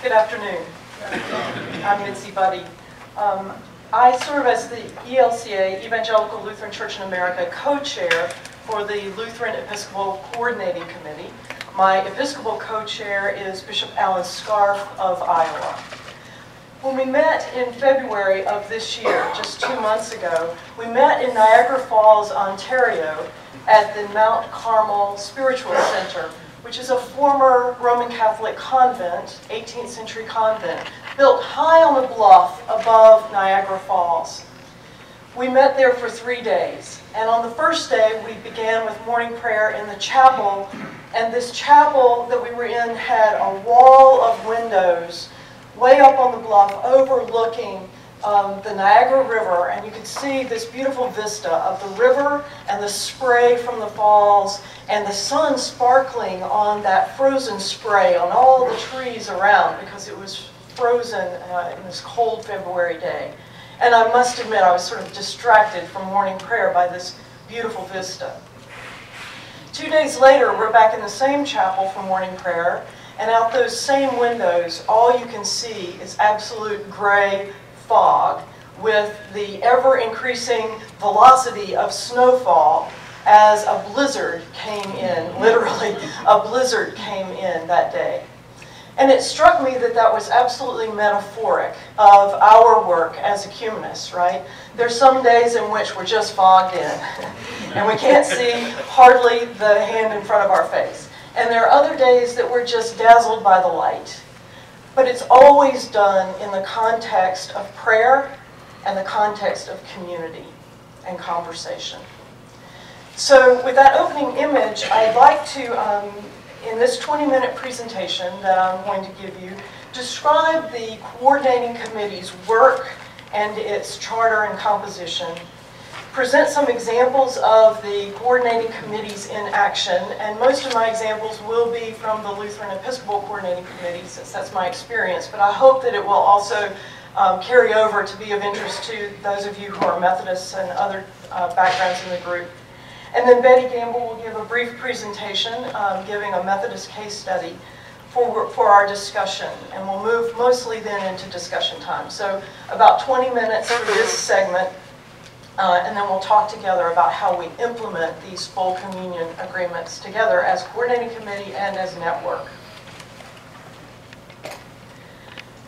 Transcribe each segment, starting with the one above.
Good afternoon. I'm Mitzi Budde. I serve as the ELCA, Evangelical Lutheran Church in America, co-chair for the Lutheran Episcopal Coordinating Committee. My Episcopal co-chair is Bishop Alan Scarf of Iowa. When we met in February of this year, just 2 months ago, we met in Niagara Falls, Ontario, at the Mount Carmel Spiritual Center, which is a former Roman Catholic convent, 18th century convent, built high on a bluff above Niagara Falls. We met there for 3 days, and on the first day we began with morning prayer in the chapel, and this chapel that we were in had a wall of windows way up on the bluff overlooking the Niagara River, and you could see this beautiful vista of the river and the spray from the falls and the sun sparkling on that frozen spray on all the trees around because it was frozen in this cold February day. And I must admit I was sort of distracted from morning prayer by this beautiful vista. 2 days later, we're back in the same chapel for morning prayer, and out those same windows, all you can see is absolute gray fog with the ever-increasing velocity of snowfall as a blizzard came in, literally a blizzard came in that day. And it struck me that that was absolutely metaphoric of our work as ecumenists, right? There's some days in which we're just fogged in and we can't see hardly the hand in front of our face. And there are other days that we're just dazzled by the light. But it's always done in the context of prayer and the context of community and conversation. So with that opening image, I'd like to, in this 20-minute presentation that I'm going to give you, describe the Coordinating Committee's work and its charter and composition, present some examples of the Coordinating Committees in action, and most of my examples will be from the Lutheran Episcopal Coordinating Committee, since that's my experience, but I hope that it will also carry over to be of interest to those of you who are Methodists and other backgrounds in the group. And then Betty Gamble will give a brief presentation giving a Methodist case study for our discussion, and we'll move mostly then into discussion time. So about 20 minutes for this segment. And then we'll talk together about how we implement these full communion agreements together as coordinating committee and as network.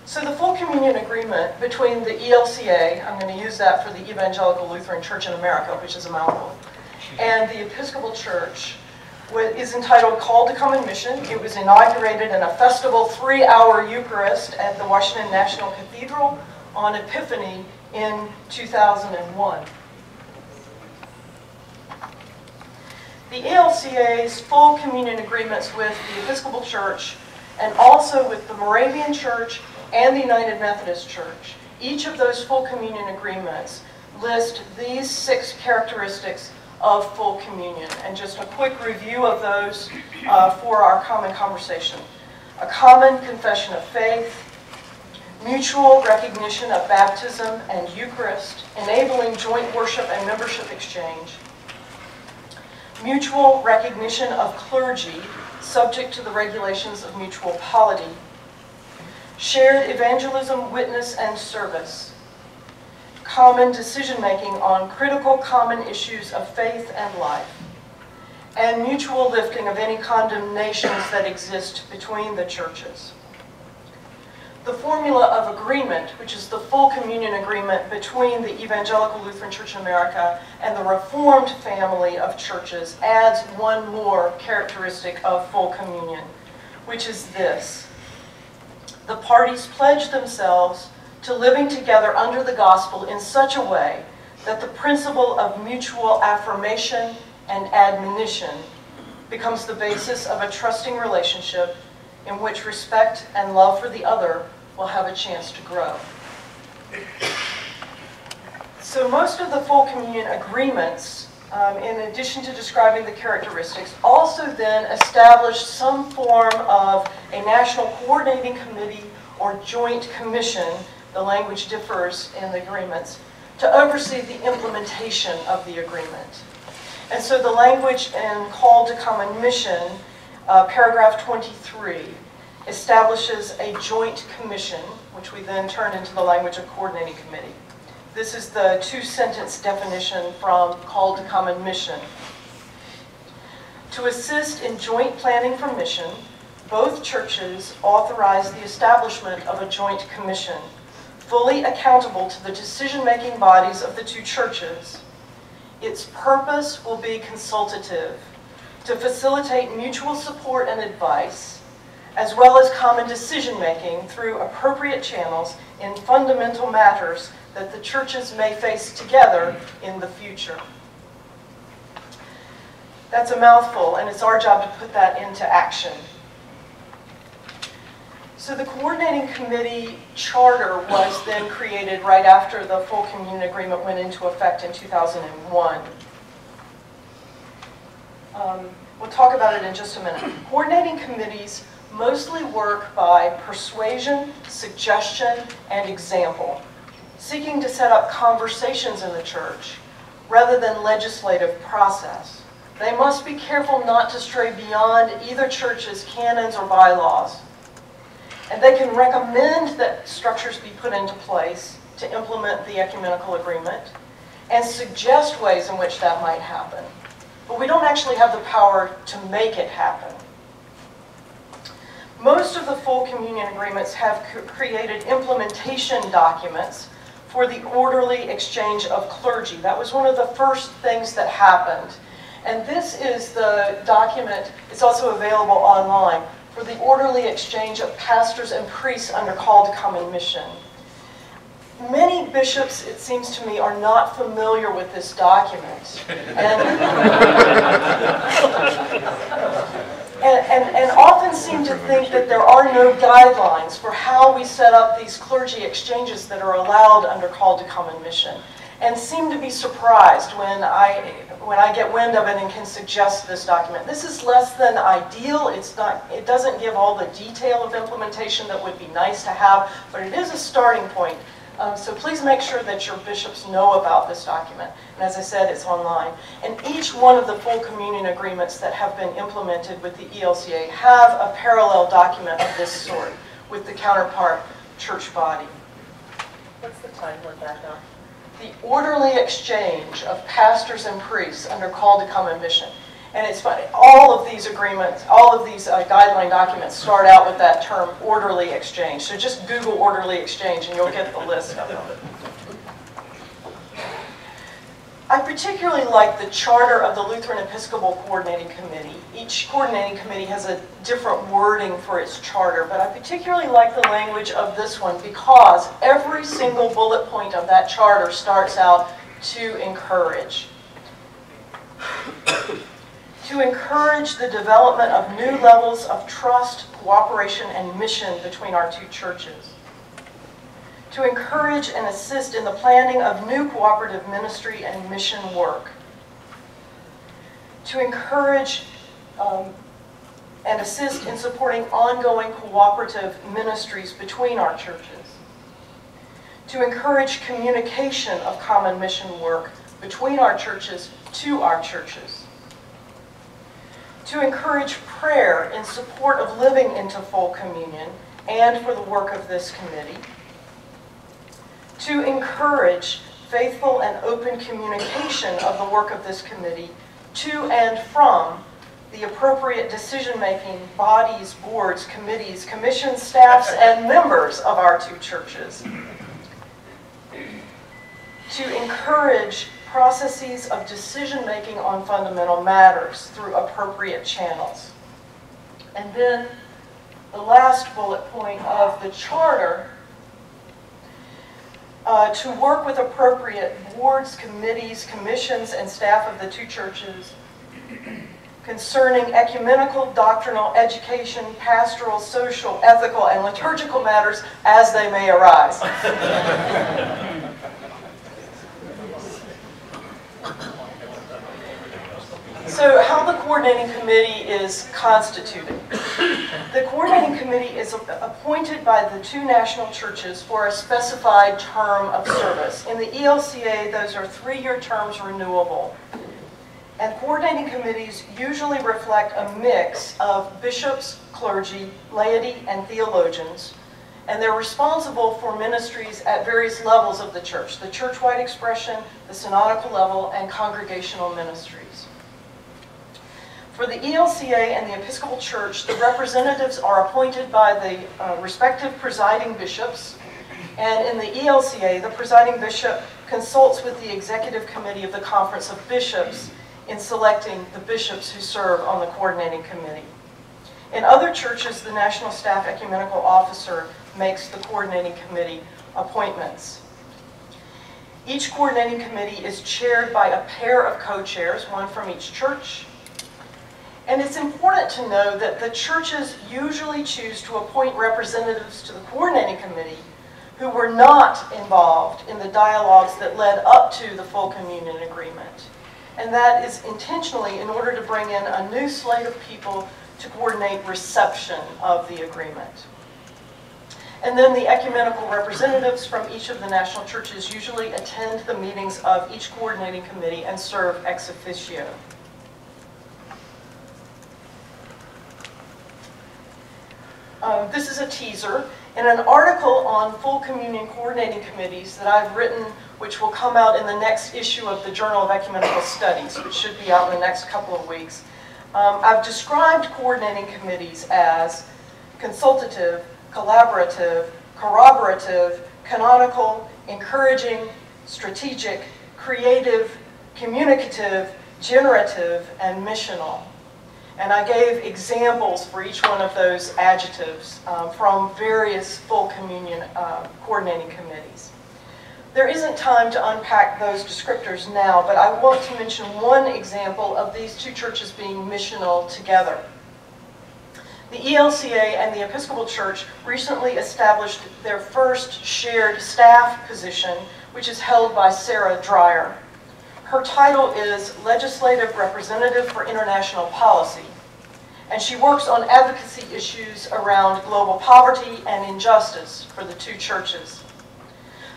So the full communion agreement between the ELCA, I'm going to use that for the Evangelical Lutheran Church in America, which is a mouthful, and the Episcopal Church is entitled Call to Common Mission. It was inaugurated in a festival 3-hour Eucharist at the Washington National Cathedral on Epiphany in 2001. The ELCA's full communion agreements with the Episcopal Church and also with the Moravian Church and the United Methodist Church, each of those full communion agreements list these 6 characteristics of full communion. And just a quick review of those for our common conversation. A common confession of faith, mutual recognition of baptism and Eucharist, enabling joint worship and membership exchange, mutual recognition of clergy, subject to the regulations of mutual polity, shared evangelism, witness, and service, common decision-making on critical common issues of faith and life, and mutual lifting of any condemnations that exist between the churches. The formula of agreement, which is the full communion agreement between the Evangelical Lutheran Church in America and the Reformed family of churches, adds one more characteristic of full communion, which is this. The parties pledge themselves to living together under the gospel in such a way that the principle of mutual affirmation and admonition becomes the basis of a trusting relationship in which respect and love for the other will have a chance to grow. So most of the full communion agreements, in addition to describing the characteristics, also then established some form of a national coordinating committee or joint commission, the language differs in the agreements, to oversee the implementation of the agreement. And so the language in Call to Common Mission, paragraph 23, establishes a joint commission, which we then turned into the language of coordinating committee. This is the two-sentence definition from Call to Common Mission. To assist in joint planning for mission, both churches authorize the establishment of a joint commission, fully accountable to the decision-making bodies of the two churches. Its purpose will be consultative, to facilitate mutual support and advice, as well as common decision-making through appropriate channels in fundamental matters that the churches may face together in the future. That's a mouthful, and it's our job to put that into action. So the Coordinating Committee charter was then created right after the Full Communion Agreement went into effect in 2001. We'll talk about it in just a minute. Coordinating committees mostly work by persuasion, suggestion, and example, seeking to set up conversations in the church rather than legislative process. They must be careful not to stray beyond either church's canons or bylaws. And they can recommend that structures be put into place to implement the Ecumenical Agreement and suggest ways in which that might happen. But we don't actually have the power to make it happen. Most of the Full Communion Agreements have created implementation documents for the orderly exchange of clergy. That was one of the first things that happened. And this is the document, it's also available online, for the orderly exchange of pastors and priests under Call to Common Mission. Many bishops, it seems to me, are not familiar with this document. And often seem to think that there are no guidelines for how we set up these clergy exchanges that are allowed under Call to Common Mission, and seem to be surprised when I get wind of it and can suggest this document. This is less than ideal. It doesn't give all the detail of implementation that would be nice to have, but it is a starting point. So please make sure that your bishops know about this document. And as I said, it's online. And each one of the Full Communion Agreements that have been implemented with the ELCA have a parallel document of this sort with the counterpart church body. What's the title of that now? The Orderly Exchange of Pastors and Priests under Call to Common Mission. And it's funny, all of these agreements, all of these guideline documents start out with that term, orderly exchange. So just Google orderly exchange and you'll get the list of them. I particularly like the charter of the Lutheran Episcopal Coordinating Committee. Each coordinating committee has a different wording for its charter, but I particularly like the language of this one because every single bullet point of that charter starts out to encourage. To encourage the development of new levels of trust, cooperation, and mission between our two churches. To encourage and assist in the planning of new cooperative ministry and mission work. To encourage and assist in supporting ongoing cooperative ministries between our churches. To encourage communication of common mission work between our churches to our churches. To encourage prayer in support of living into full communion and for the work of this committee. To encourage faithful and open communication of the work of this committee to and from the appropriate decision-making bodies, boards, committees, commissions, staffs, and members of our two churches. To encourage processes of decision-making on fundamental matters through appropriate channels. And then the last bullet point of the charter, to work with appropriate boards, committees, commissions, and staff of the two churches concerning ecumenical, doctrinal, education, pastoral, social, ethical, and liturgical matters as they may arise. So how the Coordinating Committee is constituted. The Coordinating Committee is appointed by the two national churches for a specified term of service. In the ELCA, those are 3-year terms renewable. And coordinating committees usually reflect a mix of bishops, clergy, laity, and theologians, and they're responsible for ministries at various levels of the church-wide expression, the synodical level, and congregational ministries. For the ELCA and the Episcopal Church, the representatives are appointed by the respective presiding bishops, and in the ELCA, the presiding bishop consults with the executive committee of the Conference of Bishops in selecting the bishops who serve on the coordinating committee. In other churches, the National Staff Ecumenical Officer makes the coordinating committee appointments. Each coordinating committee is chaired by a pair of co-chairs, one from each church. And it's important to know that the churches usually choose to appoint representatives to the coordinating committee who were not involved in the dialogues that led up to the full communion agreement. And that is intentionally in order to bring in a new slate of people to coordinate reception of the agreement. And then the ecumenical representatives from each of the national churches usually attend the meetings of each coordinating committee and serve ex officio. This is a teaser. In an article on full communion coordinating committees that I've written, which will come out in the next issue of the Journal of Ecumenical Studies, which should be out in the next couple of weeks, I've described coordinating committees as consultative, collaborative, corroborative, canonical, encouraging, strategic, creative, communicative, generative, and missional. And I gave examples for each one of those adjectives from various full communion coordinating committees. There isn't time to unpack those descriptors now, but I want to mention one example of these two churches being missional together. The ELCA and the Episcopal Church recently established their first shared staff position, which is held by Sarah Dreyer. Her title is Legislative Representative for International Policy, and she works on advocacy issues around global poverty and injustice for the two churches.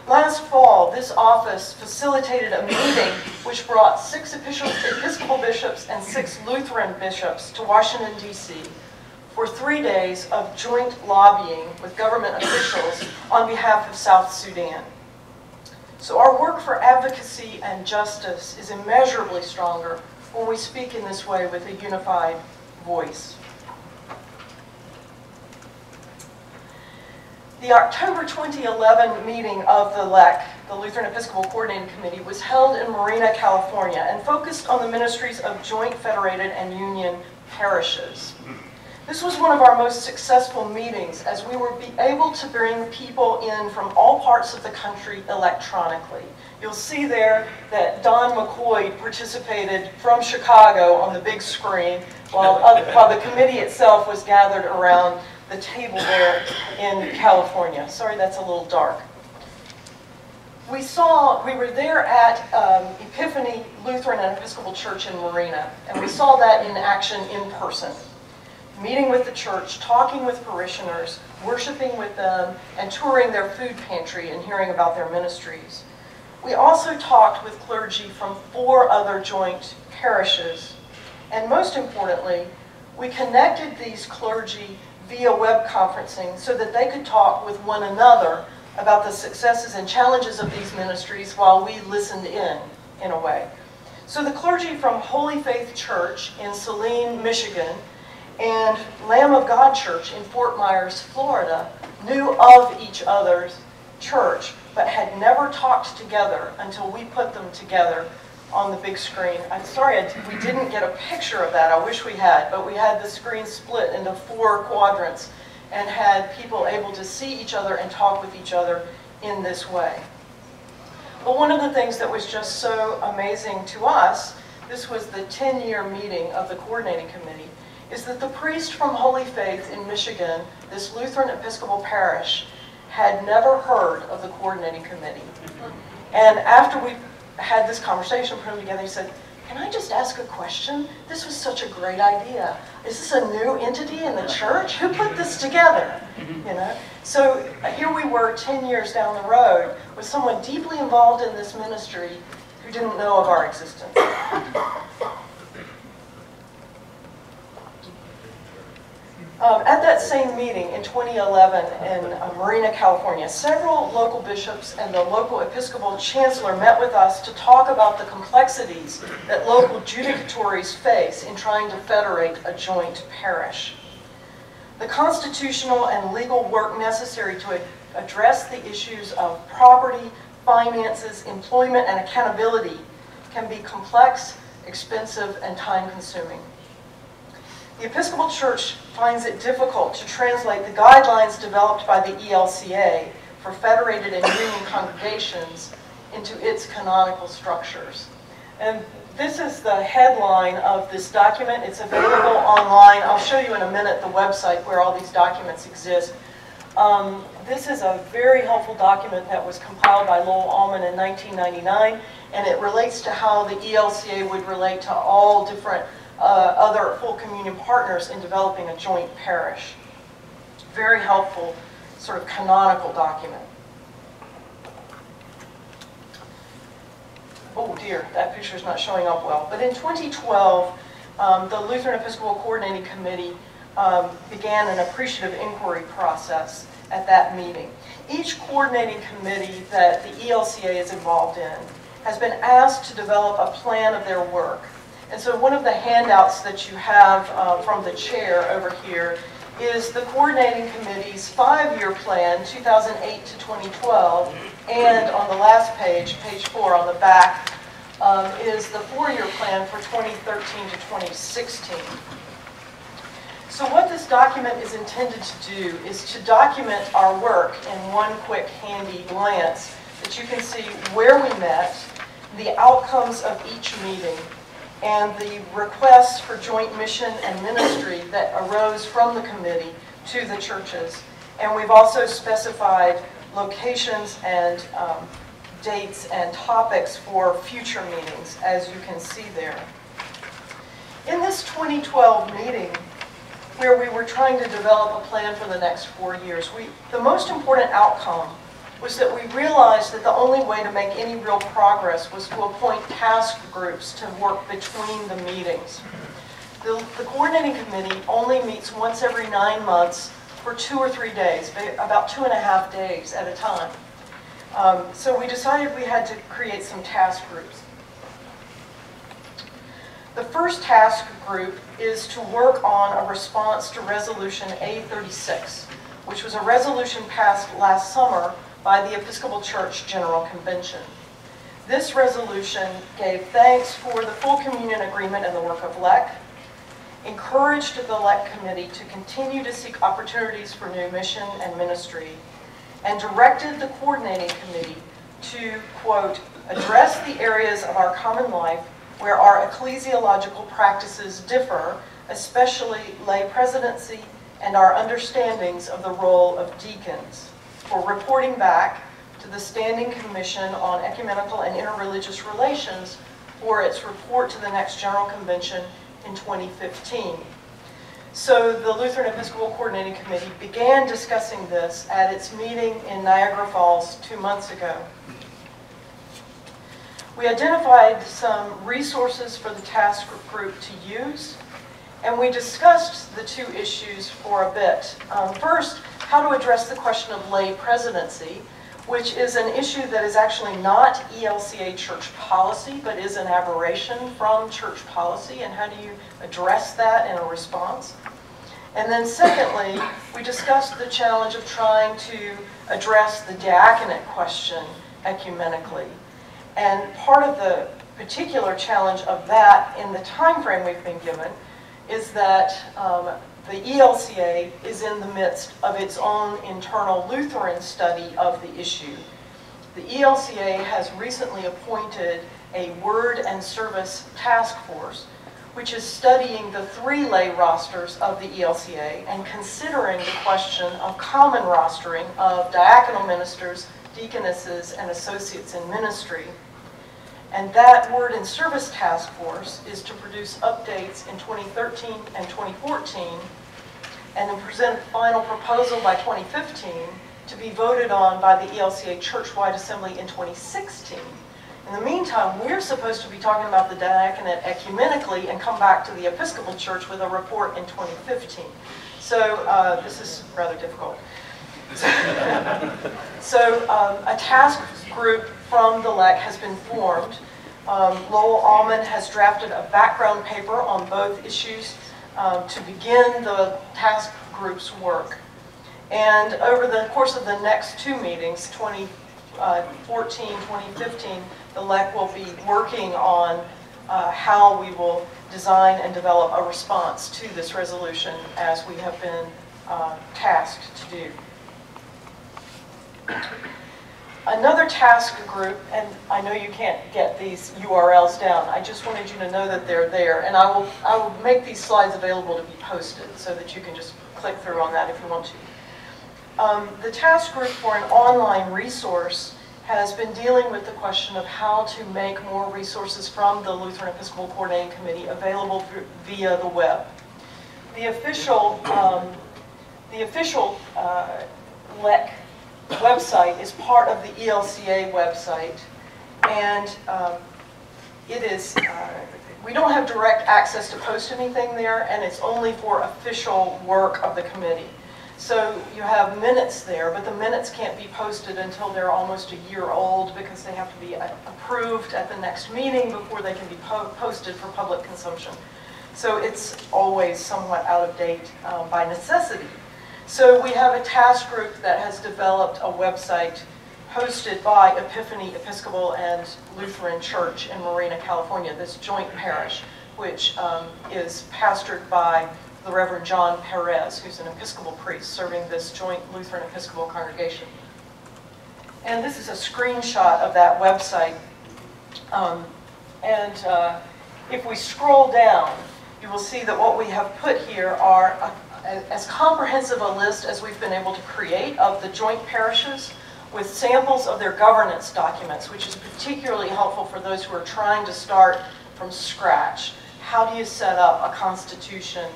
Last fall, this office facilitated a meeting which brought 6 Episcopal bishops and 6 Lutheran bishops to Washington, D.C. for 3 days of joint lobbying with government officials on behalf of South Sudan. So our work for advocacy and justice is immeasurably stronger when we speak in this way with a unified voice. The October 2011 meeting of the LECC, the Lutheran Episcopal Coordinating Committee, was held in Marina, California, and focused on the ministries of joint federated and union parishes. This was one of our most successful meetings, as we were able to bring people in from all parts of the country electronically. You'll see there that Don McCoy participated from Chicago on the big screen, while the committee itself was gathered around the table there in California. Sorry, that's a little dark. We were there at Epiphany Lutheran and Episcopal Church in Marina, and we saw that in action in person. Meeting with the church, talking with parishioners, worshiping with them, and touring their food pantry and hearing about their ministries. We also talked with clergy from 4 other joint parishes, and most importantly, we connected these clergy via web conferencing so that they could talk with one another about the successes and challenges of these ministries while we listened in a way. So the clergy from Holy Faith Church in Saline, Michigan, and Lamb of God Church in Fort Myers, Florida, knew of each other's church, but had never talked together until we put them together on the big screen. I'm sorry we didn't get a picture of that. I wish we had, but we had the screen split into 4 quadrants and had people able to see each other and talk with each other in this way. But one of the things that was just so amazing to us, this was the 10-year meeting of the Coordinating Committee, is that the priest from Holy Faith in Michigan, this Lutheran Episcopal parish, had never heard of the Coordinating Committee. And after we had this conversation, put them together, he said, "Can I just ask a question? This was such a great idea. Is this a new entity in the church? Who put this together?" You know? So here we were 10 years down the road with someone deeply involved in this ministry who didn't know of our existence. At that same meeting in 2011 in Marina, California, several local bishops and the local Episcopal chancellor met with us to talk about the complexities that local judicatories face in trying to federate a joint parish. The constitutional and legal work necessary to address the issues of property, finances, employment, and accountability can be complex, expensive, and time-consuming. The Episcopal Church finds it difficult to translate the guidelines developed by the ELCA for federated and union congregations into its canonical structures. And this is the headline of this document. It's available online. I'll show you in a minute the website where all these documents exist. This is a very helpful document that was compiled by Lowell Allman in 1999, and it relates to how the ELCA would relate to all different other full communion partners in developing a joint parish. Very helpful, sort of canonical document. Oh dear, that picture's not showing up well. But in 2012, the Lutheran Episcopal Coordinating Committee began an appreciative inquiry process at that meeting. Each coordinating committee that the ELCA is involved in has been asked to develop a plan of their work. And so one of the handouts that you have from the chair over here is the coordinating committee's 5-year plan, 2008 to 2012, and on the last page, page 4 on the back, is the 4-year plan for 2013 to 2016. So what this document is intended to do is to document our work in one quick, handy glance, that you can see where we met, the outcomes of each meeting, and the requests for joint mission and ministry that arose from the committee to the churches. And we've also specified locations and dates and topics for future meetings, as you can see there. In this 2012 meeting, where we were trying to develop a plan for the next 4 years, the most important outcome was that we realized that the only way to make any real progress was to appoint task groups to work between the meetings. The coordinating committee only meets once every 9 months for 2 or 3 days, about 2.5 days at a time. So we decided we had to create some task groups. The first task group is to work on a response to Resolution A36, which was a resolution passed last summer by the Episcopal Church General Convention. This resolution gave thanks for the full communion agreement and the work of LECC, encouraged the LECC committee to continue to seek opportunities for new mission and ministry, and directed the coordinating committee to, quote, address the areas of our common life where our ecclesiological practices differ, especially lay presidency and our understandings of the role of deacons, for reporting back to the Standing Commission on Ecumenical and Interreligious Relations for its report to the next General Convention in 2015. So the Lutheran Episcopal Coordinating Committee began discussing this at its meeting in Niagara Falls 2 months ago. We identified some resources for the task group to use, and we discussed the 2 issues for a bit. First, how to address the question of lay presidency, which is an issue that is actually not ELCA church policy, but is an aberration from church policy, and how do you address that in a response? And then secondly, we discussed the challenge of trying to address the diaconate question ecumenically. And part of the particular challenge of that in the time frame we've been given is that the ELCA is in the midst of its own internal Lutheran study of the issue. The ELCA has recently appointed a Word and Service Task Force, which is studying the 3 lay rosters of the ELCA and considering the question of common rostering of diaconal ministers, deaconesses, and associates in ministry. And that Word and Service Task Force is to produce updates in 2013 and 2014, and then present a final proposal by 2015 to be voted on by the ELCA Churchwide Assembly in 2016. In the meantime, we're supposed to be talking about the diaconate ecumenically and come back to the Episcopal Church with a report in 2015. So this is rather difficult. So a task group from the LECC has been formed. Lowell Allman has drafted a background paper on both issues to begin the task group's work. And over the course of the next two meetings, 2014, 2015, the LECC will be working on how we will design and develop a response to this resolution as we have been tasked to do. Another task group, and I know you can't get these URLs down, I just wanted you to know that they're there, and I will make these slides available to be posted so that you can just click through on that if you want to. The task group for an online resource has been dealing with the question of how to make more resources from the Lutheran Episcopal Coordinating Committee available via the web. The official LECC website is part of the ELCA website, and it is, we don't have direct access to post anything there, and it's only for official work of the committee. So you have minutes there, but the minutes can't be posted until they're almost a year old because they have to be approved at the next meeting before they can be posted for public consumption. So it's always somewhat out of date by necessity. So we have a task group that has developed a website hosted by Epiphany Episcopal and Lutheran Church in Marina, California, this joint parish, which is pastored by the Reverend John Perez, who's an Episcopal priest serving this joint Lutheran Episcopal congregation. And this is a screenshot of that website. If we scroll down, you will see that what we have put here are as comprehensive a list as we've been able to create of the joint parishes with samples of their governance documents, which is particularly helpful for those who are trying to start from scratch. How do you set up a constitution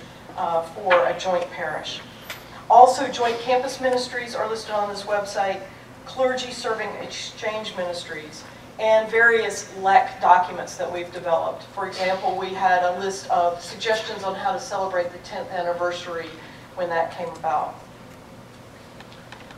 for a joint parish? Also, joint campus ministries are listed on this website, clergy serving exchange ministries, and various LECC documents that we've developed. For example, we had a list of suggestions on how to celebrate the 10th anniversary when that came about.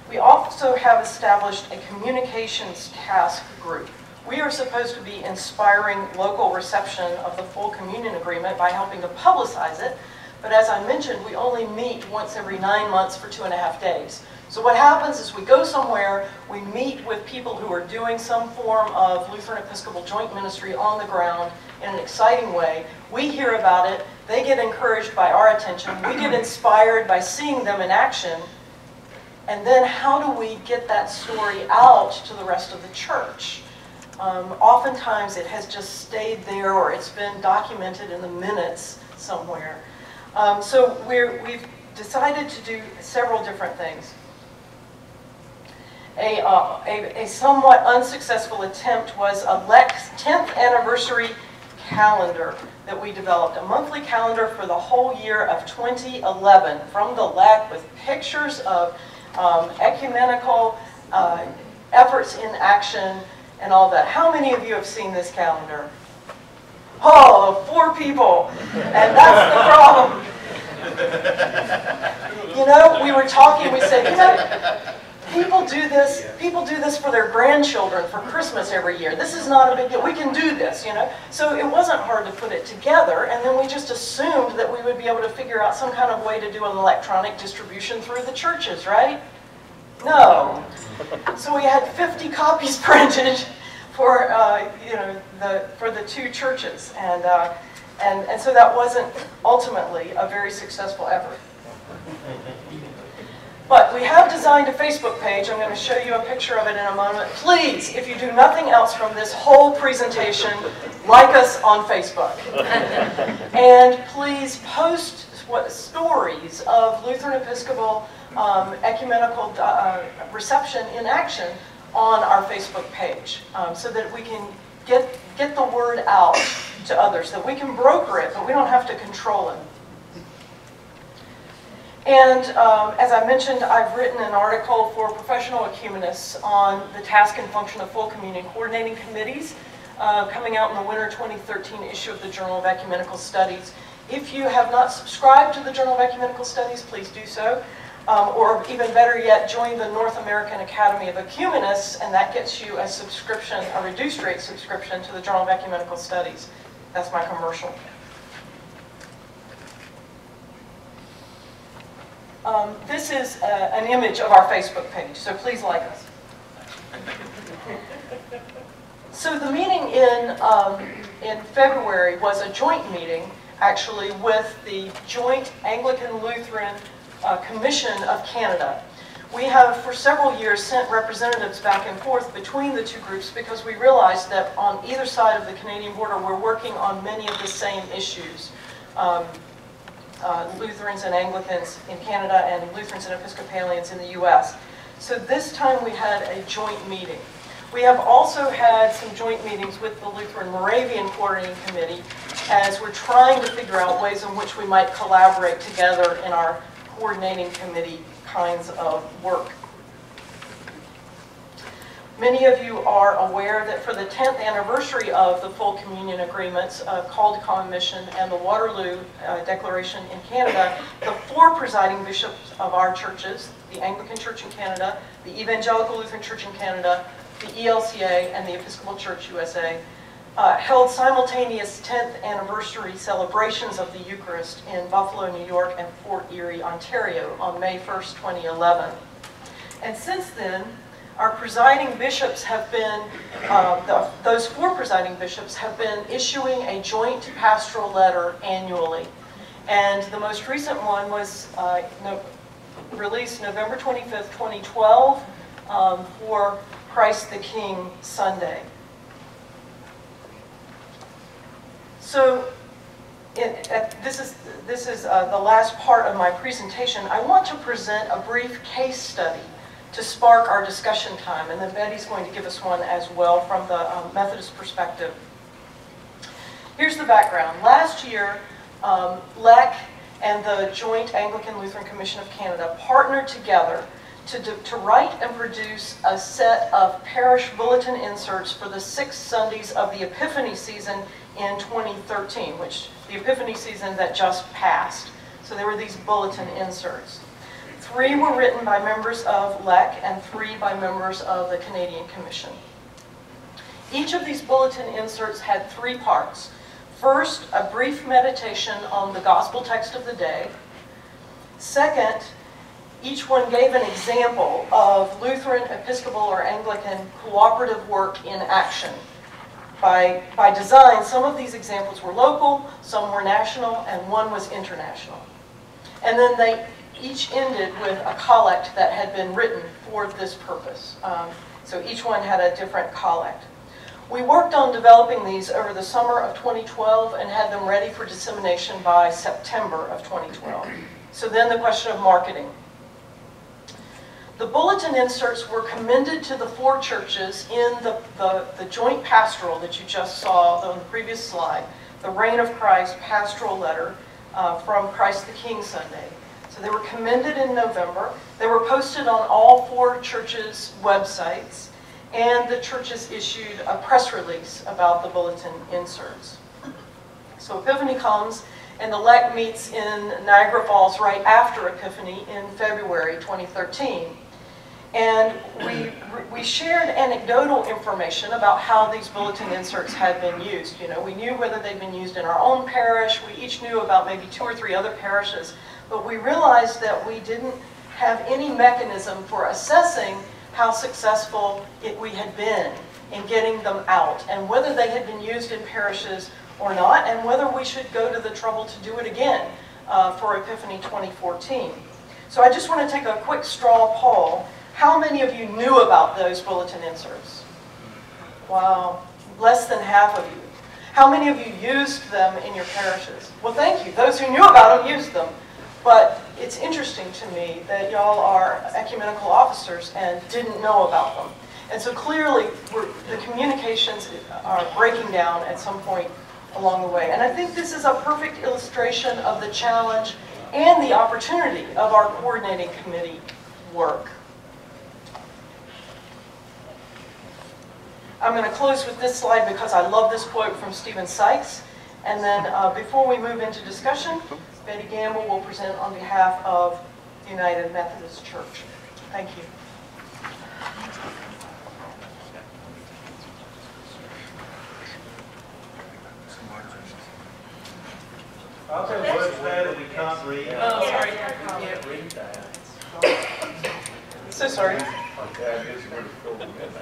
We also have established a communications task group. We are supposed to be inspiring local reception of the full communion agreement by helping to publicize it, but as I mentioned, we only meet once every 9 months for 2.5 days. So what happens is we go somewhere, we meet with people who are doing some form of Lutheran Episcopal joint ministry on the ground in an exciting way. We hear about it, they get encouraged by our attention, we get inspired by seeing them in action, and then how do we get that story out to the rest of the church? Oftentimes it has just stayed there or it's been documented in the minutes somewhere. So we've decided to do several different things. A somewhat unsuccessful attempt was a LECC's 10th anniversary calendar that we developed, a monthly calendar for the whole year of 2011 from the LECC with pictures of ecumenical efforts in action and all that. How many of you have seen this calendar? Oh, 4 people, and that's the problem. You know, we were talking, we said, you know, people do this for their grandchildren for Christmas every year. This is not a big deal. We can do this, you know. So it wasn't hard to put it together, and then we just assumed that we would be able to figure out some kind of way to do an electronic distribution through the churches, right? No. So we had 50 copies printed for for the 2 churches, and so that wasn't ultimately a very successful effort. But we have designed a Facebook page. I'm going to show you a picture of it in a moment. Please, if you do nothing else from this whole presentation, like us on Facebook. And please post stories of Lutheran Episcopal ecumenical reception in action on our Facebook page so that we can get the word out to others, that we can broker it, but we don't have to control it. And as I mentioned, I've written an article for professional ecumenists on the task and function of full communion coordinating committees coming out in the winter 2013 issue of the Journal of Ecumenical Studies. If you have not subscribed to the Journal of Ecumenical Studies, please do so. Or even better yet, join the North American Academy of Ecumenists, and that gets you a subscription, a reduced rate subscription to the Journal of Ecumenical Studies. That's my commercial. This is an image of our Facebook page, so please like us. So the meeting in February was a joint meeting, actually, with the Joint Anglican-Lutheran Commission of Canada. We have, for several years, sent representatives back and forth between the two groups because we realized that on either side of the Canadian border, we're working on many of the same issues. Lutherans and Anglicans in Canada and Lutherans and Episcopalians in the U.S. So this time we had a joint meeting. We have also had some joint meetings with the Lutheran Moravian Coordinating Committee as we're trying to figure out ways in which we might collaborate together in our coordinating committee kinds of work. Many of you are aware that for the 10th anniversary of the full communion agreements, Call to Common Mission and the Waterloo Declaration in Canada, the 4 presiding bishops of our churches, the Anglican Church in Canada, the Evangelical Lutheran Church in Canada, the ELCA, and the Episcopal Church USA, held simultaneous 10th anniversary celebrations of the Eucharist in Buffalo, New York, and Fort Erie, Ontario on May 1st, 2011. And since then, our presiding bishops have been, those 4 presiding bishops have been issuing a joint pastoral letter annually. And the most recent one was released November 25th, 2012 for Christ the King Sunday. So this is the last part of my presentation. I want to present a brief case study to spark our discussion time, and then Betty's going to give us one as well from the Methodist perspective. Here's the background. Last year, LECC and the Joint Anglican-Lutheran Commission of Canada partnered together to write and produce a set of parish bulletin inserts for the 6 Sundays of the Epiphany season in 2013, which the Epiphany season that just passed. So there were these bulletin inserts. 3 were written by members of LECC and 3 by members of the Canadian Commission. Each of these bulletin inserts had 3 parts. First, a brief meditation on the gospel text of the day. Second, each one gave an example of Lutheran, Episcopal, or Anglican cooperative work in action. By design, some of these examples were local, some were national, and one was international. And then they each ended with a collect that had been written for this purpose. So each one had a different collect. We worked on developing these over the summer of 2012 and had them ready for dissemination by September of 2012. So then the question of marketing. The bulletin inserts were commended to the 4 churches in the joint pastoral that you just saw on the previous slide, the Reign of Christ pastoral letter from Christ the King Sunday. So they were commended in November. They were posted on all 4 churches' websites, and the churches issued a press release about the bulletin inserts. So Epiphany comes, and the LECC meets in Niagara Falls right after Epiphany in February 2013. And we shared anecdotal information about how these bulletin inserts had been used. You know, we knew whether they'd been used in our own parish. We each knew about maybe 2 or 3 other parishes. But we realized that we didn't have any mechanism for assessing how successful we had been in getting them out, and whether they had been used in parishes or not, and whether we should go to the trouble to do it again for Epiphany 2014. So I just want to take a quick straw poll. How many of you knew about those bulletin inserts? Wow, less than half of you. How many of you used them in your parishes? Well, thank you. Those who knew about them used them. But it's interesting to me that y'all are ecumenical officers and didn't know about them. And so clearly, the communications are breaking down at some point along the way. And I think this is a perfect illustration of the challenge and the opportunity of our coordinating committee work. I'm going to close with this slide because I love this quote from Stephen Sykes. And then before we move into discussion, Betty Gamble will present on behalf of the United Methodist Church. Thank you. Also, what's that we can't read? Oh, sorry. Can't read that. So sorry.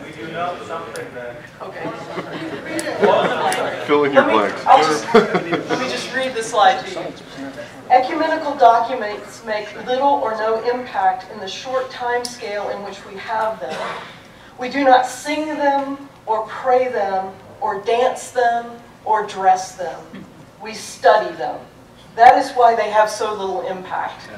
We do know something that. Okay. Fill in your blanks. Let me just read the slide to you. Ecumenical documents make little or no impact in the short time scale in which we have them. We do not sing them, or pray them, or dance them, or dress them. We study them. That is why they have so little impact.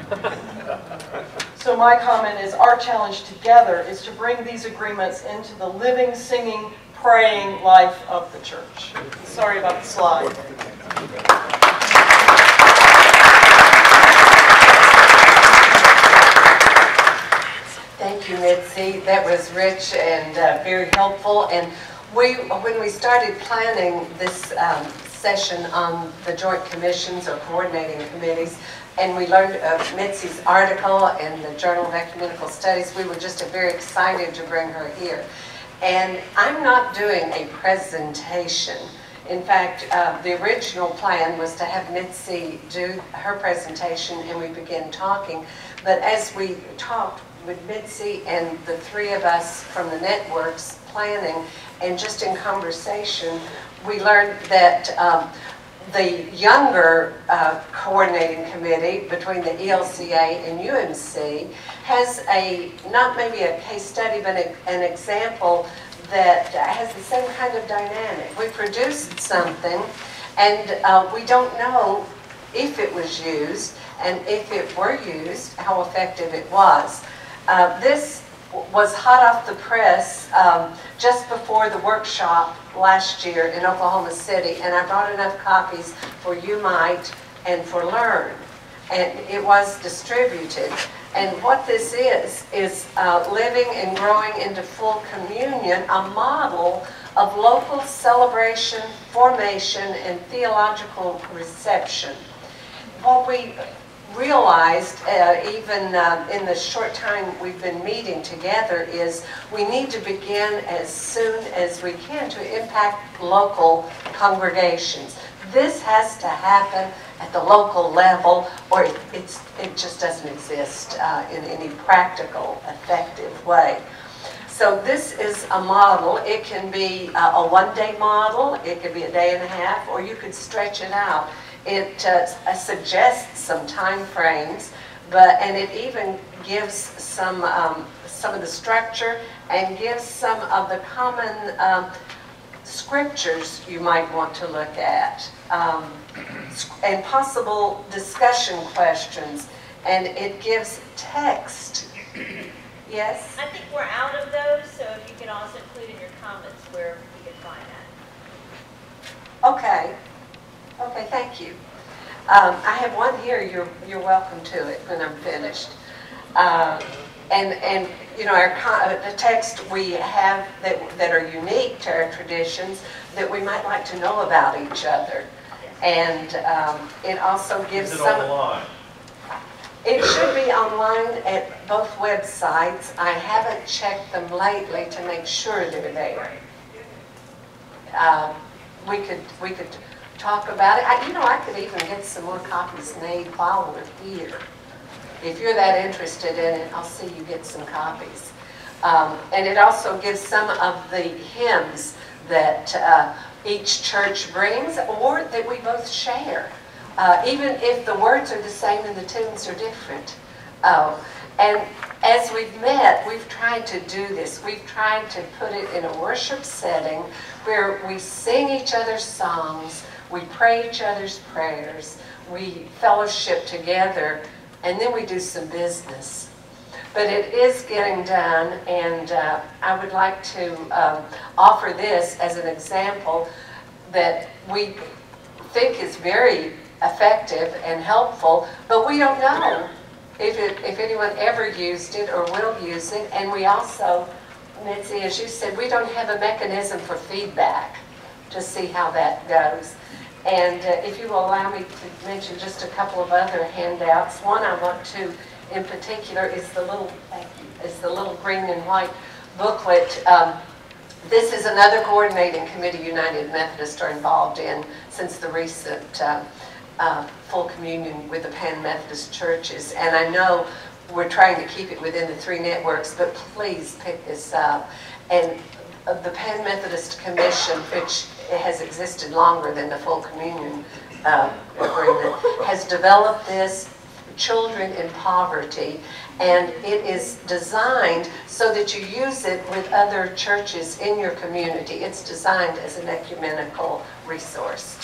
So my comment is our challenge together is to bring these agreements into the living, singing, praying life of the church. Sorry about the slide. Thank you, Mitzi. That was rich and very helpful. And when we started planning this session on the joint commissions or coordinating committees, and we learned of Mitzi's article in the Journal of Ecumenical Studies, we were just very excited to bring her here. And I'm not doing a presentation. In fact, the original plan was to have Mitzi do her presentation and we begin talking. But as we talked with Mitzi and the three of us from the networks planning and just in conversation, we learned that the younger coordinating committee between the ELCA and UMC has not maybe a case study, but an example that has the same kind of dynamic. We produced something and we don't know if it was used, and if it were used, how effective it was. This was hot off the press just before the workshop last year in Oklahoma City, and I brought enough copies for UMEIT and for LERN, and it was distributed. And what this is living and growing into full communion, a model of local celebration, formation, and theological reception. What we realized, even in the short time we've been meeting together, is we need to begin as soon as we can to impact local congregations. This has to happen at the local level, or it just doesn't exist in any practical, effective way. So this is a model. It can be a one-day model, it could be a day and a half, or you could stretch it out. It suggests some time frames, and it even gives some of the structure and gives some of the common scriptures you might want to look at, and possible discussion questions, and it gives text. Yes? I think we're out of those, so if you could also include in your comments where you can find that. Okay. Okay, thank you. I have one here. You're welcome to it when I'm finished. And you know, the text we have that are unique to our traditions that we might like to know about each other. And it also gives Is it online? It should be online at both websites. I haven't checked them lately to make sure they're there. We could talk about it. You know, I could even get some more copies made while we're here. If you're that interested in it, I'll see you get some copies. And it also gives some of the hymns that each church brings, or that we both share, even if the words are the same and the tunes are different. And as we've met, we've tried to do this. We've tried to put it in a worship setting where we sing each other's songs, we pray each other's prayers, we fellowship together, and then we do some business. But it is getting done, and I would like to offer this as an example that we think is very effective and helpful, but we don't know if anyone ever used it or will use it. And we also, Mitzi, as you said, we don't have a mechanism for feedback to see how that goes. And if you will allow me to mention just a couple of other handouts. One I want to, in particular, is the little green and white booklet. This is another coordinating committee United Methodists are involved in since the recent full communion with the Pan-Methodist churches. And I know we're trying to keep it within the 3 networks, but please pick this up. And the Pan-Methodist Commission, which has existed longer than the full communion agreement, has developed this, Children in Poverty, and it is designed so that you use it with other churches in your community. It's designed as an ecumenical resource.